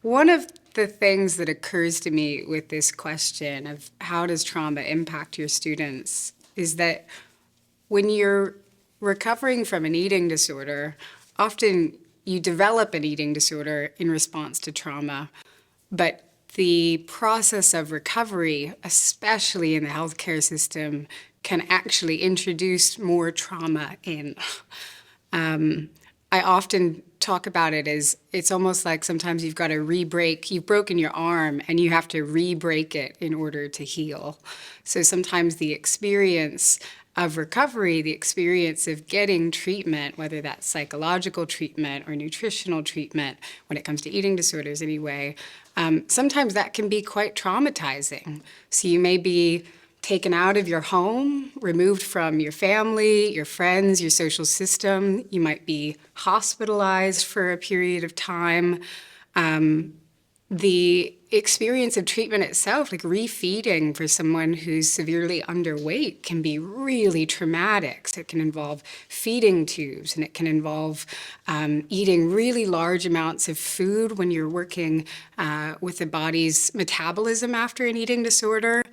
One of the things that occurs to me with this question of how does trauma impact your students is that when you're recovering from an eating disorder, often you develop an eating disorder in response to trauma, but the process of recovery, especially in the healthcare system, can actually introduce more trauma in. I often talk about it as it's almost like sometimes you've got to re-break, you've broken your arm and you have to re-break it in order to heal. So sometimes the experience of recovery, the experience of getting treatment, whether that's psychological treatment or nutritional treatment, when it comes to eating disorders anyway, sometimes that can be quite traumatizing. So you may be taken out of your home, removed from your family, your friends, your social system. You might be hospitalized for a period of time. The experience of treatment itself, like refeeding for someone who's severely underweight, can be really traumatic. So it can involve feeding tubes, and it can involve eating really large amounts of food when you're working with the body's metabolism after an eating disorder.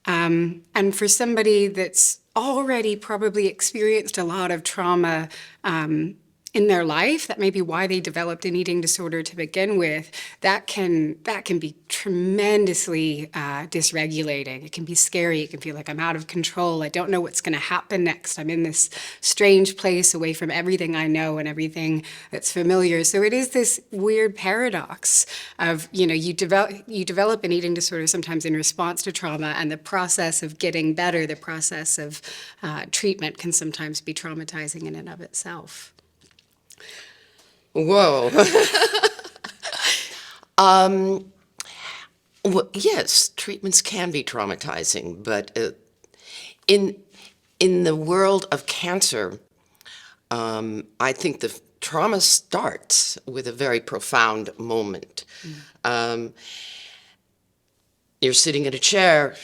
And for somebody that's already probably experienced a lot of trauma in their life, that may be why they developed an eating disorder to begin with, that can be tremendously dysregulating. It can be scary. It can feel like I'm out of control. I don't know what's going to happen next. I'm in this strange place away from everything I know and everything that's familiar. So it is this weird paradox of, you develop an eating disorder sometimes in response to trauma, and the process of getting better, the process of treatment can sometimes be traumatizing in and of itself. Whoa. Well, yes, treatments can be traumatizing, but in the world of cancer, I think the trauma starts with a very profound moment. You're sitting in a chair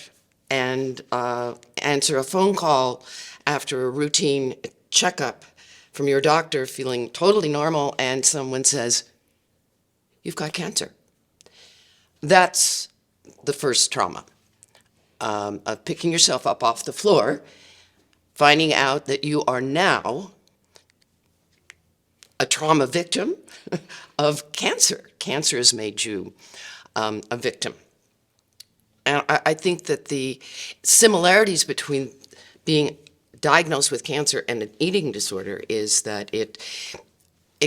and answer a phone call after a routine checkup from your doctor, feeling totally normal, and someone says, "You've got cancer." That's the first trauma, of picking yourself up off the floor, finding out that you are now a trauma victim of cancer. Cancer has made you a victim. And I think that the similarities between being diagnosed with cancer and an eating disorder is that it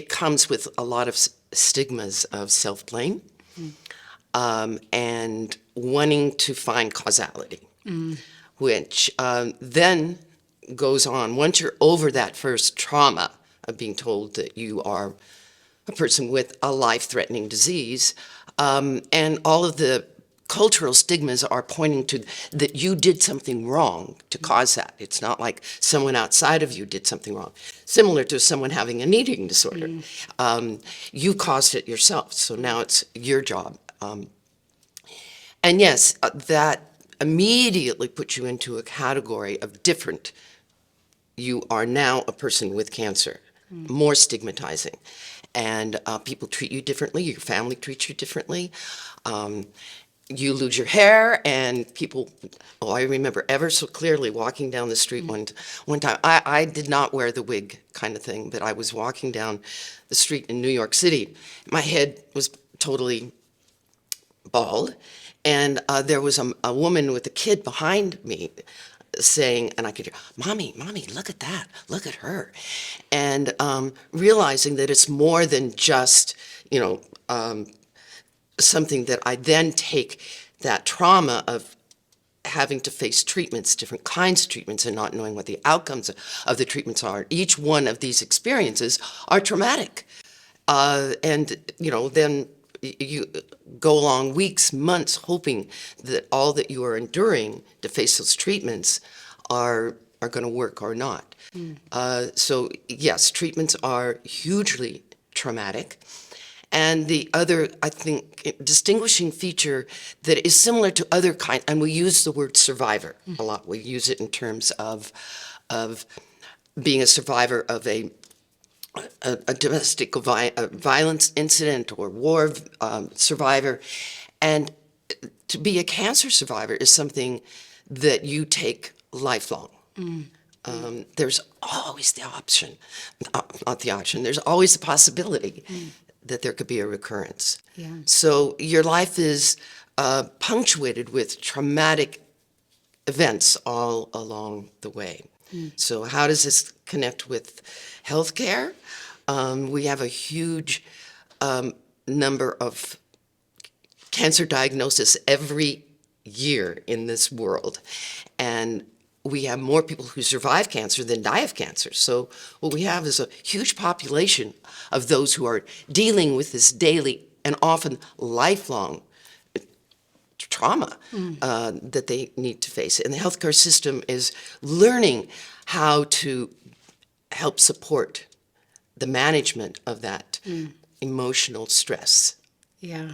comes with a lot of stigmas of self-blame, and wanting to find causality, which then goes on. Once you're over that first trauma of being told that you are a person with a life-threatening disease, and all of the cultural stigmas are pointing to that you did something wrong to cause that. It's not like someone outside of you did something wrong. Similar to someone having an eating disorder. You caused it yourself, so now it's your job. And yes, that immediately puts you into a category of different. You are now a person with cancer, more stigmatizing. And people treat you differently, your family treats you differently. You lose your hair, and people, I remember ever so clearly walking down the street one time. I did not wear the wig kind of thing, but I was walking down the street in New York City. My head was totally bald, and there was a woman with a kid behind me saying, and I could hear, "Mommy, Mommy, look at that, look at her." And realizing that it's more than just, something that I then take that trauma of having to face treatments, different kinds of treatments, and not knowing what the outcomes of the treatments are. Each one of these experiences are traumatic. And, then you go along weeks, months, hoping that all that you are enduring to face those treatments are going to work or not. So, yes, treatments are hugely traumatic. And the other, I think, distinguishing feature that is similar to other kinds, and we use the word survivor a lot. We use it in terms of being a survivor of a a domestic violence incident or war survivor. And to be a cancer survivor is something that you take lifelong. There's always the option, not the option, there's always the possibility that there could be a recurrence. Yeah. So your life is punctuated with traumatic events all along the way. So how does this connect with healthcare? We have a huge number of cancer diagnoses every year in this world. And we have more people who survive cancer than die of cancer. So what we have is a huge population of those who are dealing with this daily and often lifelong trauma that they need to face. And the healthcare system is learning how to help support the management of that emotional stress. Yeah.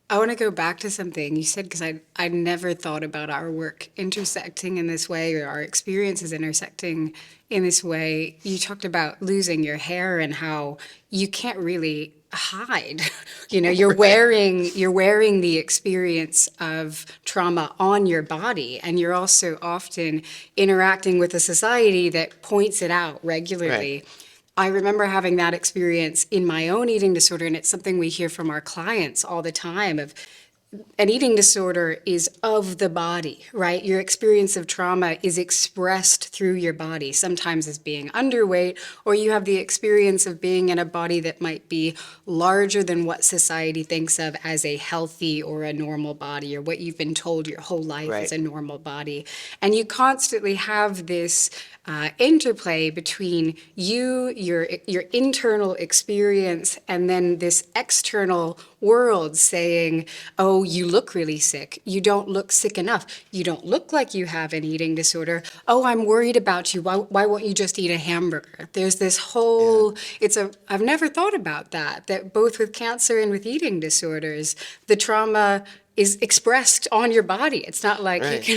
I want to go back to something you said, because I never thought about our work intersecting in this way, or our experiences intersecting in this way. You talked about losing your hair and how you can't really hide. You're wearing the experience of trauma on your body, and you're also often interacting with a society that points it out regularly. Right. I remember having that experience in my own eating disorder, and it's something we hear from our clients all the time. Of an eating disorder is of the body, right? Your experience of trauma is expressed through your body, sometimes as being underweight, or you have the experience of being in a body that might be larger than what society thinks of as a healthy or a normal body, or what you've been told your whole life is Right. a normal body. And you constantly have this interplay between your internal experience, and then this external world saying, oh, you look really sick. You don't look sick enough. You don't look like you have an eating disorder. Oh, I'm worried about you. Why won't you just eat a hamburger? There's this whole, I've never thought about that both with cancer and with eating disorders, the trauma is expressed on your body. It's not like Right.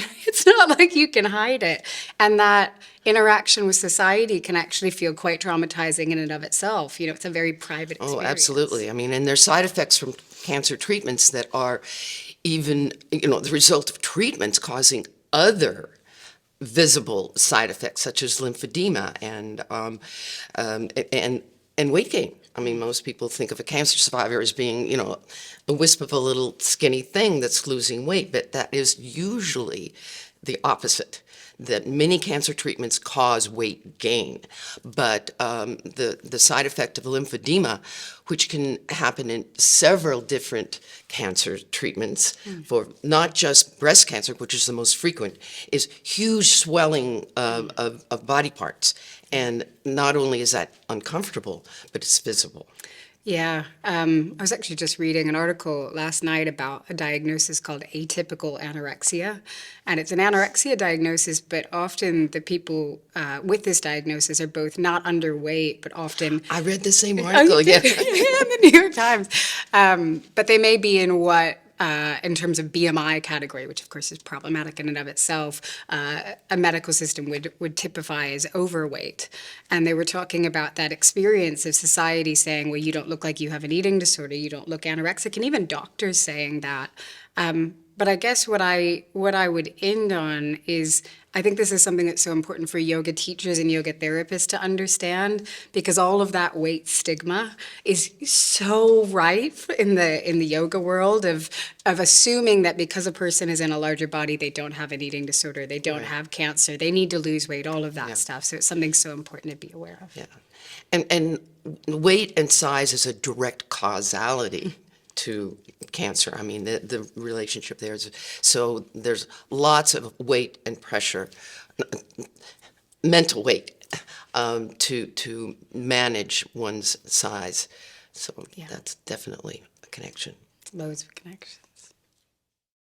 you can hide it. And that interaction with society can actually feel quite traumatizing in and of itself. It's a very private experience. Oh, absolutely. I mean, and there's side effects from cancer treatments that are even, the result of treatments causing other visible side effects, such as lymphedema and weight gain. I mean, most people think of a cancer survivor as being, a wisp of a little skinny thing that's losing weight, but that is usually the opposite. That many cancer treatments cause weight gain, but the side effect of lymphedema, which can happen in several different cancer treatments, for not just breast cancer, which is the most frequent, is huge swelling of body parts. And not only is that uncomfortable, but it's visible. Yeah, I was actually just reading an article last night about a diagnosis called atypical anorexia. And it's an anorexia diagnosis, but often the people with this diagnosis are both not underweight, but often... I read the same article, yeah. In the New York Times. But they may be in what, in terms of BMI category, which of course is problematic in and of itself, a medical system would typify as overweight. And they were talking about that experience of society saying, well, you don't look like you have an eating disorder, you don't look anorexic, and even doctors saying that. But I guess what I would end on is, I think this is something that's so important for yoga teachers and yoga therapists to understand, because all of that weight stigma is so rife in the yoga world of assuming that because a person is in a larger body, they don't have an eating disorder, they don't have cancer, they need to lose weight, all of that stuff. So it's something so important to be aware of. Yeah, and weight and size is a direct causality to cancer. I mean, the relationship there is, so there's lots of weight and pressure, mental weight, to manage one's size. So that's definitely a connection. Loads of connections.